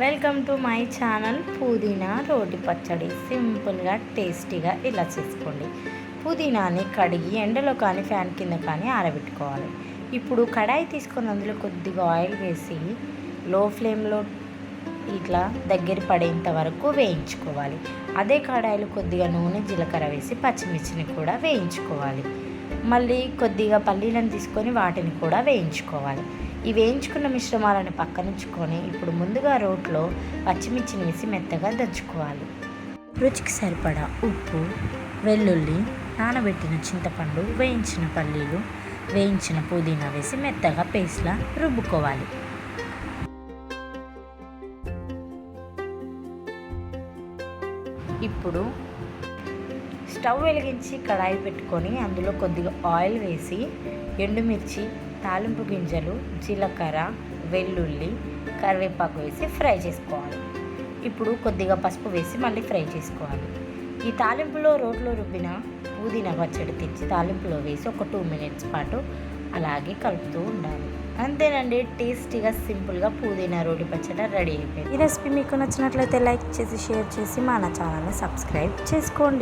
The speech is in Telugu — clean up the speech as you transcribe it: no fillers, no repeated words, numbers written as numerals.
Welcome to my channel. పుదీనా రోటి పచ్చడి సింపుల్గా టేస్టీగా ఇలా చేసుకోండి. పుదీనాని కడిగి ఎండలో కానీ ఫ్యాన్ కింద కానీ ఆరబెట్టుకోవాలి. ఇప్పుడు కడాయి తీసుకొని అందులో కొద్దిగా ఆయిల్ వేసి లో ఫ్లేమ్లో ఇట్లా దగ్గర పడేంత వరకు వేయించుకోవాలి. అదే కడాయిలో కొద్దిగా నూనె జీలకర్ర వేసి పచ్చిమిర్చిని కూడా వేయించుకోవాలి. మళ్ళీ కొద్దిగా పల్లీలను తీసుకొని వాటిని కూడా వేయించుకోవాలి. ఈ వేయించుకున్న మిశ్రమాలను పక్కనుంచుకొని ఇప్పుడు ముందుగా రోట్లో పచ్చిమిర్చిని వేసి మెత్తగా దంచుకోవాలి. రుచికి సరిపడా ఉప్పు, వెల్లుల్లి, నానబెట్టిన చింతపండు, వేయించిన పల్లీలు, వేయించిన పుదీనా వేసి మెత్తగా పేస్ట్లా రుబ్బుకోవాలి. ఇప్పుడు స్టవ్ వెలిగించి కడాయి పెట్టుకొని అందులో కొద్దిగా ఆయిల్ వేసి ఎండుమిర్చి, తాలింపు గింజలు, జీలకర్ర, వెల్లుల్లి, కరివేపాకు వేసి ఫ్రై చేసుకోవాలి. ఇప్పుడు కొద్దిగా పసుపు వేసి మళ్ళీ ఫ్రై చేసుకోవాలి. ఈ తాలింపులో రోట్లో రుబ్బిన పుదీనా పచ్చడి తెచ్చి తాలింపులో వేసి ఒక 2 minutes పాటు అలాగే కలుపుతూ ఉండాలి. అంతేనండి, టేస్టీగా సింపుల్గా పుదీనా రోటి పచ్చడి రెడీ అయిపోయింది. ఈ రెసిపీ మీకు నచ్చినట్లయితే లైక్ చేసి షేర్ చేసి మన ఛానల్ని సబ్స్క్రైబ్ చేసుకోండి.